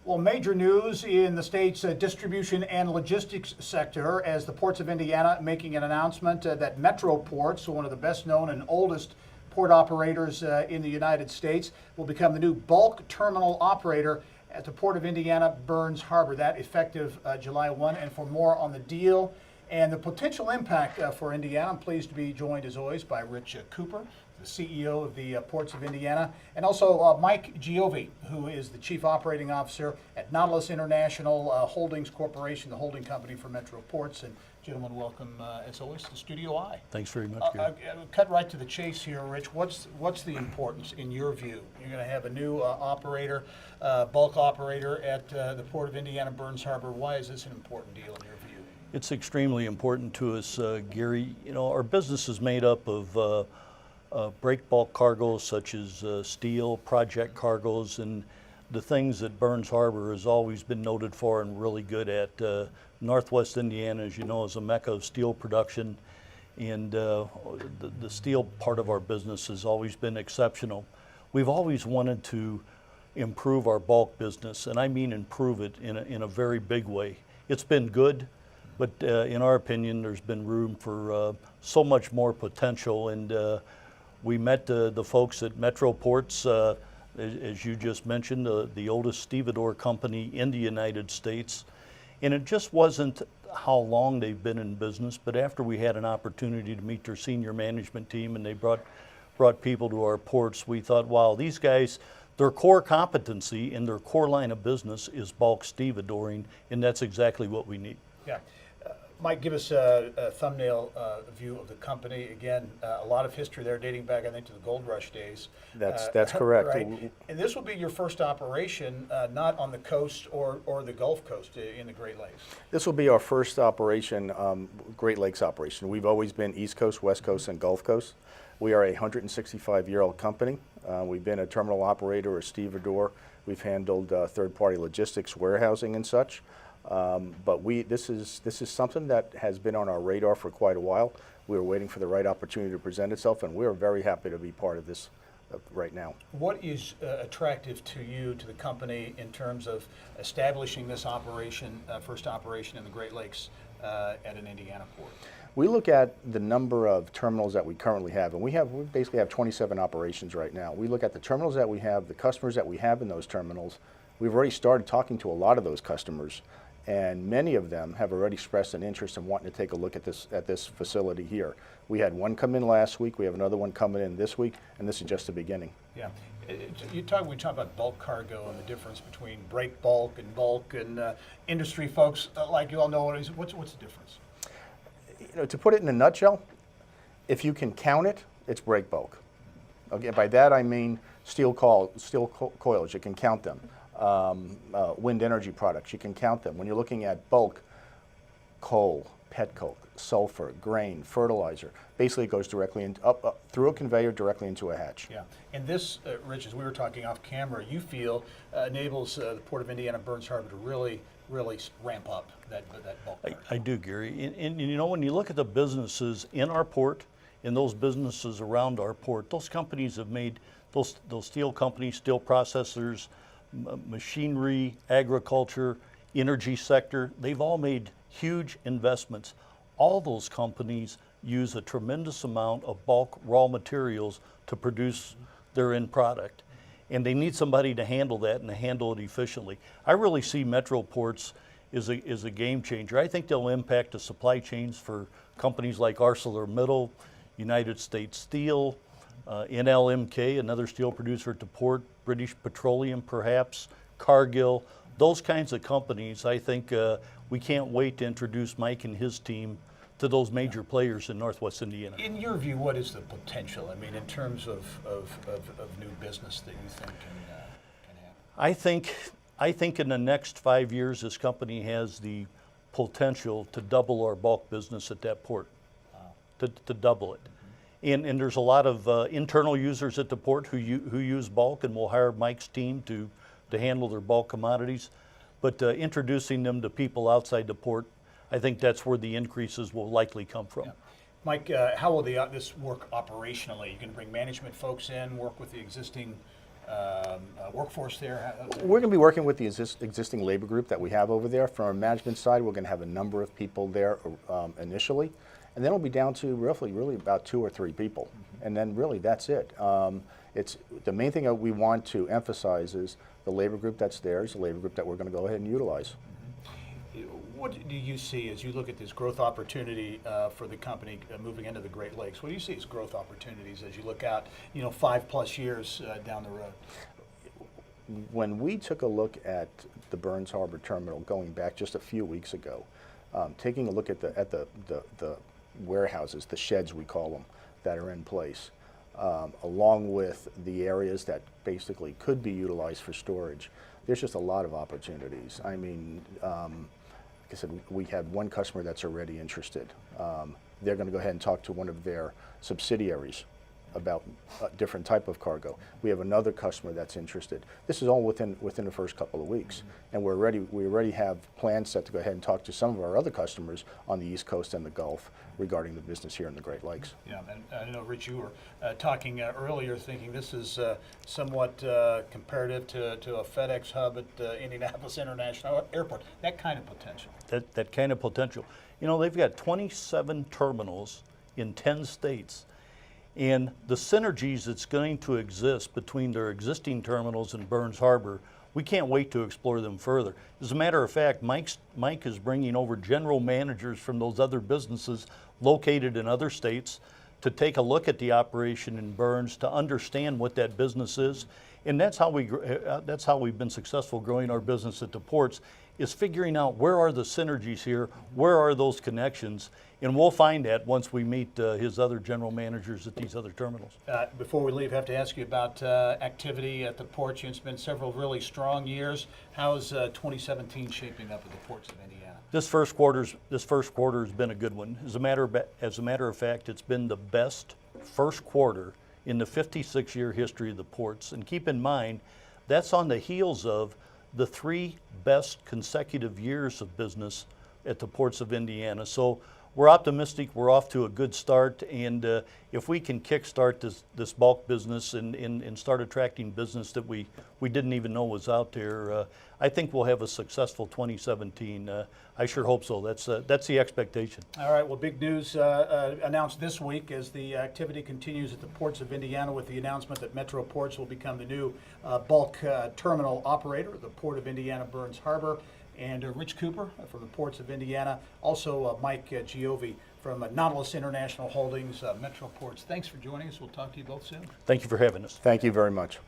Well, major news in the state's distribution and logistics sector as the Ports of Indiana making an announcement that Metro Ports, one of the best known and oldest port operators in the United States, will become the new bulk terminal operator at the Port of Indiana Burns Harbor. That effective July 1. And for more on the deal and the potential impact for Indiana, I'm pleased to be joined as always by Rich Cooper, the CEO of the Ports of Indiana, and also Mike Giove, who is the Chief Operating Officer at Nautilus International Holdings Corporation, the holding company for Metro Ports. And gentlemen, welcome as always to Studio I. Thanks very much, Gary. Cut right to the chase here, Rich. What's the importance in your view? You're going to have a new operator, bulk operator at the Port of Indiana Burns Harbor. Why is this an important deal in your view? It's extremely important to us, Gary. You know, our business is made up of break bulk cargoes such as steel, project cargoes, and the things that Burns Harbor has always been noted for and really good at. Northwest Indiana, as you know, is a mecca of steel production, and the steel part of our business has always been exceptional. We've always wanted to improve our bulk business, and I mean improve it in a very big way. It's been good, but in our opinion, there's been room for so much more potential, and we met the folks at Metro Ports, as you just mentioned, the oldest stevedore company in the United States. And it just wasn't how long they've been in business, but after we had an opportunity to meet their senior management team and they brought people to our ports, we thought, wow, these guys, their core competency and their core line of business is bulk stevedoring, and that's exactly what we need. Yeah. Mike, give us a thumbnail view of the company. Again, a lot of history there dating back, I think, to the Gold Rush days. That's correct. Right? And this will be your first operation, not on the coast or the Gulf Coast in the Great Lakes. This will be our first operation, Great Lakes operation. We've always been East Coast, West Coast, and Gulf Coast. We are a 165-year-old company. We've been a terminal operator, a stevedore. We've handled third-party logistics, warehousing, and such. But this is something that has been on our radar for quite a while. We were waiting for the right opportunity to present itself, and we are very happy to be part of this right now. What is attractive to you, to the company, in terms of establishing this operation, first operation in the Great Lakes at an Indiana port? We look at the number of terminals that we currently have, and we basically have 27 operations right now. We look at the terminals that we have, the customers that we have in those terminals. We've already started talking to a lot of those customers, and many of them have already expressed an interest in wanting to take a look at this facility here. We had one come in last week, we have another one coming in this week, and this is just the beginning. Yeah. We talk about bulk cargo and the difference between break bulk, and industry folks like you all know, what's the difference? You know, to put it in a nutshell, if you can count it, it's break bulk. Okay, by that I mean steel coils, you can count them. Wind energy products, you can count them. When you're looking at bulk, coal, petcoke, sulfur, grain, fertilizer, basically it goes directly up through a conveyor directly into a hatch. Yeah, and this, Rich, as we were talking off camera, you feel enables the Port of Indiana Burns Harbor to really ramp up that bulk. I do, Gary. And you know, when you look at the businesses in our port and those businesses around our port, those companies have made, those steel companies, steel processors, machinery, agriculture, energy sector, they've all made huge investments. All those companies use a tremendous amount of bulk raw materials to produce their end product. And they need somebody to handle that and to handle it efficiently. I really see Metro Ports as a game changer. I think they'll impact the supply chains for companies like ArcelorMittal, United States Steel, NLMK, another steel producer at the port, British Petroleum perhaps, Cargill, those kinds of companies. I think we can't wait to introduce Mike and his team to those major players in Northwest Indiana. In your view, what is the potential? I mean, in terms of new business that you think can happen? I think in the next 5 years, this company has the potential to double our bulk business at that port, to double it. And there's a lot of internal users at the port who use bulk, and we'll hire Mike's team to handle their bulk commodities. But introducing them to people outside the port, I think that's where the increases will likely come from. Yeah. Mike, how will this work operationally? You can bring management folks in, work with the existing workforce there? We're going to be working with the existing labor group that we have over there. From our management side, we're going to have a number of people there initially, and then it'll be down to roughly really about 2 or 3 people, and then really that's it. It's the main thing that we want to emphasize is the labor group that's there is a labor group that we're going to go ahead and utilize. What do you see as you look at this growth opportunity for the company moving into the Great Lakes? What do you see as growth opportunities as you look out, 5+ years down the road? When we took a look at the Burns Harbor Terminal going back just a few weeks ago, taking a look at the warehouses, the sheds we call them, that are in place, along with the areas that basically could be utilized for storage, there's just a lot of opportunities. I mean, like I said, we have one customer that's already interested. They're going to go ahead and talk to one of their subsidiaries about a different type of cargo. We have another customer that's interested. This is all within the first couple of weeks, and we already have plans set to go ahead and talk to some of our other customers on the East Coast and the Gulf regarding the business here in the Great Lakes. Yeah, and I know, Rich, you were talking earlier, thinking this is somewhat comparative to a FedEx hub at Indianapolis International Airport. That kind of potential. That kind of potential. They've got 27 terminals in 10 states. And the synergies that's going to exist between their existing terminals and Burns Harbor, we can't wait to explore them further. As a matter of fact, Mike is bringing over general managers from those other businesses located in other states to take a look at the operation in Burns to understand what that business is. And that's how we've been successful growing our business at the ports, is figuring out where are the synergies here, where are those connections, and we'll find that once we meet his other general managers at these other terminals. Before we leave, I have to ask you about activity at the ports. It's been several really strong years. How's 2017 shaping up at the ports of Indiana? This first quarter has been a good one. As a matter of fact, it's been the best first quarter in the 56-year history of the ports. And keep in mind, that's on the heels of the 3 best consecutive years of business at the ports of Indiana. So we're optimistic. We're off to a good start, and if we can kickstart this bulk business and start attracting business that we didn't even know was out there, I think we'll have a successful 2017. I sure hope so. That's the expectation. All right. Well, big news announced this week as the activity continues at the ports of Indiana with the announcement that Metro Ports will become the new bulk terminal operator, the Port of Indiana Burns Harbor. And Rich Cooper from the Ports of Indiana, also Mike Giovi from Nautilus International Holdings, Metro Ports. Thanks for joining us. We'll talk to you both soon. Thank you for having us. Thank you very much.